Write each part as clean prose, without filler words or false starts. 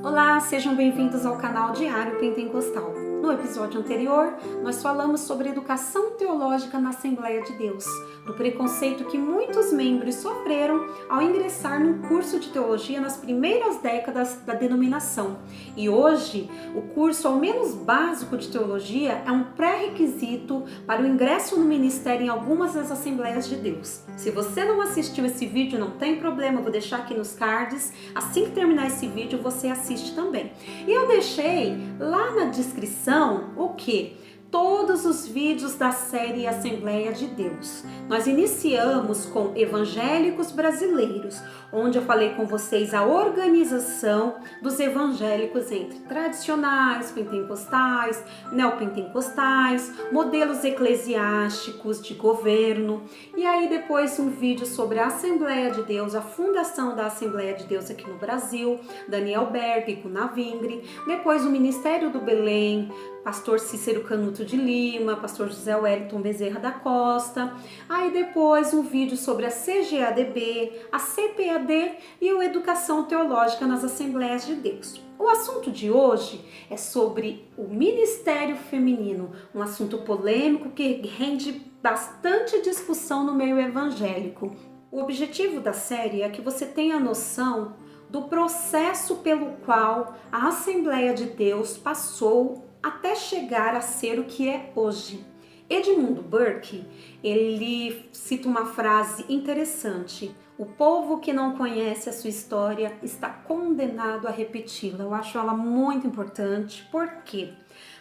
Olá, sejam bem-vindos ao canal Diário Pentecostal. No episódio anterior, nós falamos sobre educação teológica na Assembleia de Deus, do preconceito que muitos membros sofreram ao ingressar num curso de teologia nas primeiras décadas da denominação. E hoje, o curso, ao menos básico de teologia, é um pré-requisito para o ingresso no ministério em algumas das Assembleias de Deus. Se você não assistiu esse vídeo, não tem problema, eu vou deixar aqui nos cards. Assim que terminar esse vídeo, você assiste também. E eu deixei lá na descrição o que? Todos os vídeos da série Assembleia de Deus. Nós iniciamos com evangélicos brasileiros, onde eu falei com vocês a organização dos evangélicos entre tradicionais, pentecostais, neopentecostais, modelos eclesiásticos de governo. E aí depois um vídeo sobre a Assembleia de Deus, a fundação da Assembleia de Deus aqui no Brasil, Daniel Berg, Cunavingre. Depois o Ministério do Belém, pastor Cícero Canuto de Lima, pastor José Wellington Bezerra da Costa. Aí depois um vídeo sobre a CGADB, a CPAD e a Educação Teológica nas Assembleias de Deus. O assunto de hoje é sobre o Ministério Feminino, um assunto polêmico que rende bastante discussão no meio evangélico. O objetivo da série é que você tenha noção do processo pelo qual a Assembleia de Deus passou até chegar a ser o que é hoje. Edmund Burke, ele cita uma frase interessante: o povo que não conhece a sua história está condenado a repeti-la. Eu acho ela muito importante, porque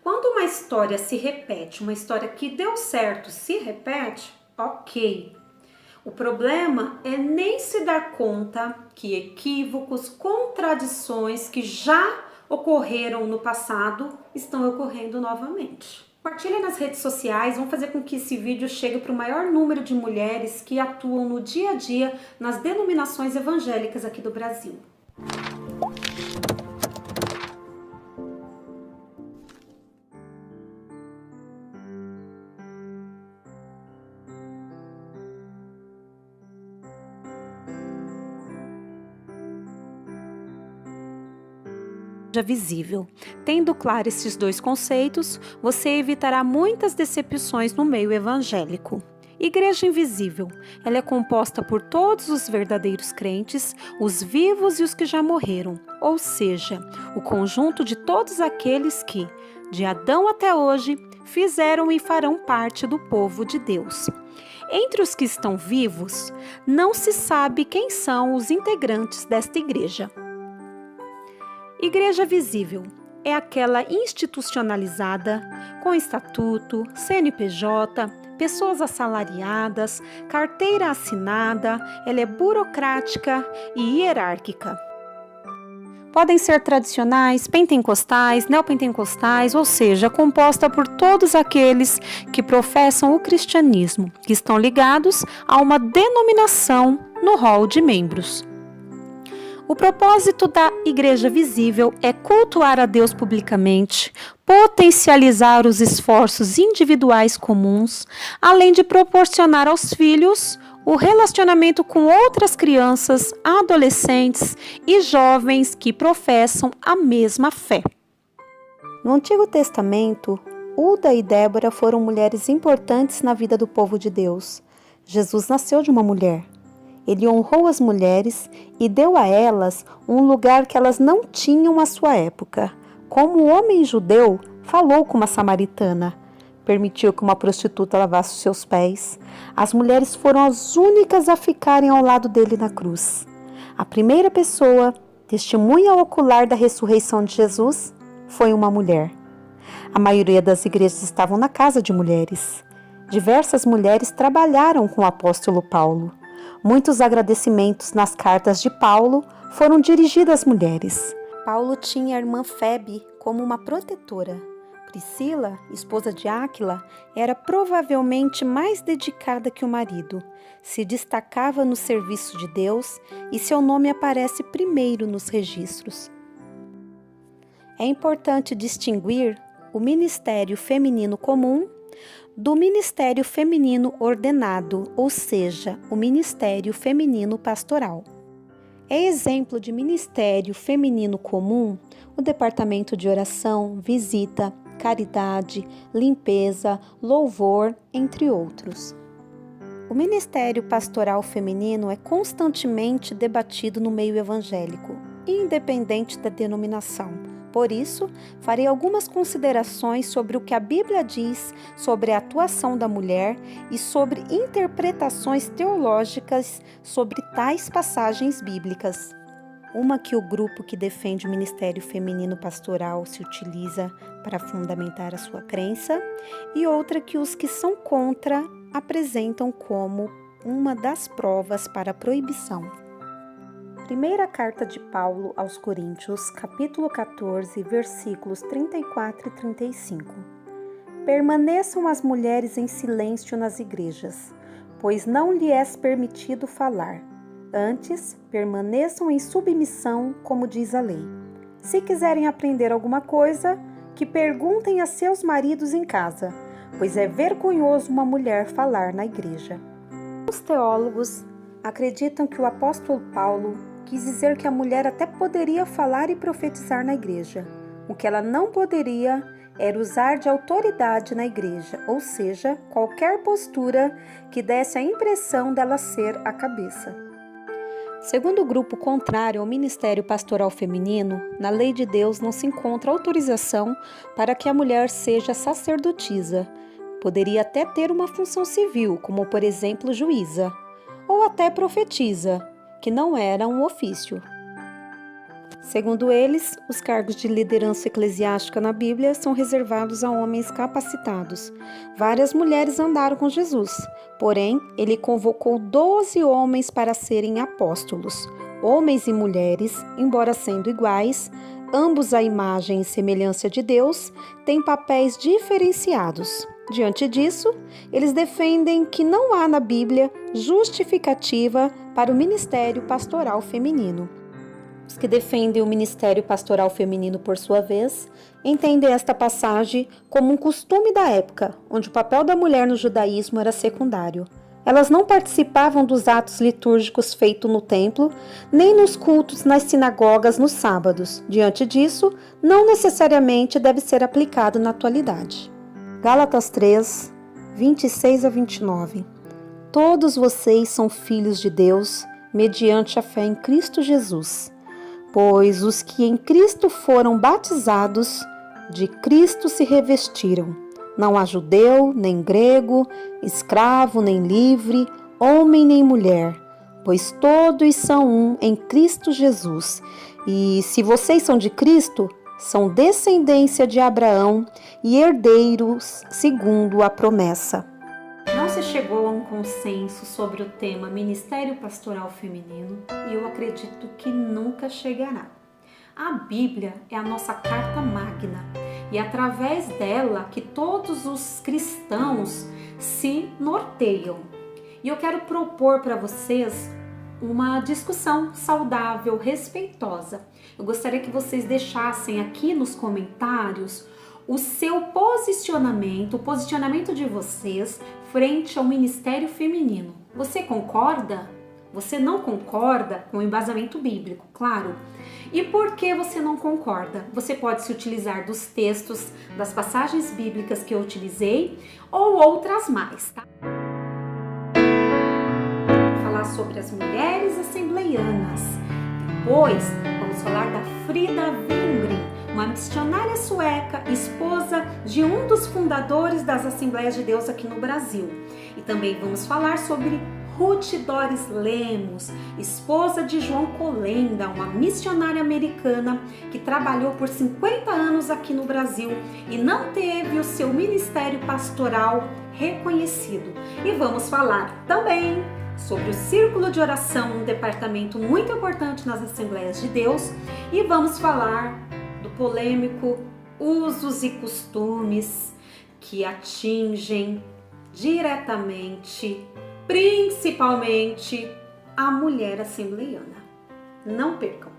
quando uma história se repete, uma história que deu certo se repete, ok. O problema é nem se dar conta que equívocos, contradições que já ocorreram no passado estão ocorrendo novamente. Compartilhe nas redes sociais, vamos fazer com que esse vídeo chegue para o maior número de mulheres que atuam no dia a dia nas denominações evangélicas aqui do Brasil. Visível. Tendo claro esses dois conceitos, você evitará muitas decepções no meio evangélico. Igreja invisível. Ela é composta por todos os verdadeiros crentes, os vivos e os que já morreram, ou seja, o conjunto de todos aqueles que, de Adão até hoje, fizeram e farão parte do povo de Deus. Entre os que estão vivos, não se sabe quem são os integrantes desta igreja. Igreja visível é aquela institucionalizada, com estatuto, CNPJ, pessoas assalariadas, carteira assinada, ela é burocrática e hierárquica. Podem ser tradicionais, pentecostais, neopentecostais, ou seja, composta por todos aqueles que professam o cristianismo, que estão ligados a uma denominação no rol de membros. O propósito da Igreja Visível é cultuar a Deus publicamente, potencializar os esforços individuais comuns, além de proporcionar aos filhos o relacionamento com outras crianças, adolescentes e jovens que professam a mesma fé. No Antigo Testamento, Uda e Débora foram mulheres importantes na vida do povo de Deus. Jesus nasceu de uma mulher. Ele honrou as mulheres e deu a elas um lugar que elas não tinham à sua época. Como o homem judeu falou com uma samaritana, permitiu que uma prostituta lavasse os seus pés. As mulheres foram as únicas a ficarem ao lado dele na cruz. A primeira pessoa, testemunha ocular da ressurreição de Jesus, foi uma mulher. A maioria das igrejas estavam na casa de mulheres. Diversas mulheres trabalharam com o apóstolo Paulo. Muitos agradecimentos nas cartas de Paulo foram dirigidos às mulheres. Paulo tinha a irmã Febe como uma protetora. Priscila, esposa de Áquila, era provavelmente mais dedicada que o marido. Se destacava no serviço de Deus e seu nome aparece primeiro nos registros. É importante distinguir o ministério feminino comum do ministério feminino ordenado, ou seja, o ministério feminino pastoral. É exemplo de ministério feminino comum o departamento de oração, visita, caridade, limpeza, louvor, entre outros. O ministério pastoral feminino é constantemente debatido no meio evangélico, independente da denominação. Por isso, farei algumas considerações sobre o que a Bíblia diz sobre a atuação da mulher e sobre interpretações teológicas sobre tais passagens bíblicas. Uma que o grupo que defende o ministério feminino pastoral se utiliza para fundamentar a sua crença, e outra que os que são contra apresentam como uma das provas para a proibição. Primeira carta de Paulo aos Coríntios, capítulo 14, versículos 34 e 35. Permaneçam as mulheres em silêncio nas igrejas, pois não lhe é permitido falar. Antes, permaneçam em submissão, como diz a lei. Se quiserem aprender alguma coisa, que perguntem a seus maridos em casa, pois é vergonhoso uma mulher falar na igreja. Os teólogos acreditam que o apóstolo Paulo quis dizer que a mulher até poderia falar e profetizar na igreja. O que ela não poderia era usar de autoridade na igreja, ou seja, qualquer postura que desse a impressão dela ser a cabeça. Segundo o grupo contrário ao ministério pastoral feminino, na lei de Deus não se encontra autorização para que a mulher seja sacerdotisa. Poderia até ter uma função civil, como por exemplo juíza, ou até profetisa, que não era um ofício. Segundo eles, os cargos de liderança eclesiástica na Bíblia são reservados a homens capacitados. Várias mulheres andaram com Jesus, porém, ele convocou 12 homens para serem apóstolos. Homens e mulheres, embora sendo iguais, ambos à imagem e semelhança de Deus, têm papéis diferenciados. Diante disso, eles defendem que não há na Bíblia justificativa para o ministério pastoral feminino. Os que defendem o ministério pastoral feminino, por sua vez, entendem esta passagem como um costume da época, onde o papel da mulher no judaísmo era secundário. Elas não participavam dos atos litúrgicos feitos no templo, nem nos cultos nas sinagogas nos sábados. Diante disso, não necessariamente deve ser aplicado na atualidade. Gálatas 3, 26 a 29. Todos vocês são filhos de Deus, mediante a fé em Cristo Jesus. Pois os que em Cristo foram batizados, de Cristo se revestiram. Não há judeu, nem grego, escravo, nem livre, homem, nem mulher, pois todos são um em Cristo Jesus. E se vocês são de Cristo, são descendência de Abraão e herdeiros segundo a promessa. Não se chegou a um consenso sobre o tema Ministério Pastoral Feminino e eu acredito que nunca chegará. A Bíblia é a nossa carta magna e é através dela que todos os cristãos se norteiam. E eu quero propor para vocês uma discussão saudável, respeitosa. Eu gostaria que vocês deixassem aqui nos comentários o seu posicionamento, o posicionamento de vocês frente ao ministério feminino. Você concorda? Você não concorda com o embasamento bíblico, claro. E por que você não concorda? Você pode se utilizar dos textos, das passagens bíblicas que eu utilizei ou outras mais, tá? Vou falar sobre as mulheres assembleianas. Depois, vamos falar da Frida Wingren, uma missionária sueca, esposa de um dos fundadores das Assembleias de Deus aqui no Brasil. E também vamos falar sobre Ruth Doris Lemos, esposa de João Colenda, uma missionária americana que trabalhou por 50 anos aqui no Brasil e não teve o seu ministério pastoral reconhecido. E vamos falar também sobre o Círculo de Oração, um departamento muito importante nas Assembleias de Deus, e vamos falar do polêmico usos e costumes que atingem diretamente, principalmente, a mulher assembleiana. Não percam!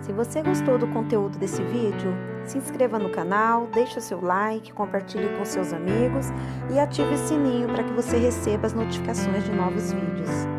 Se você gostou do conteúdo desse vídeo, Se inscreva no canal, deixe o seu like, compartilhe com seus amigos e ative o sininho para que você receba as notificações de novos vídeos.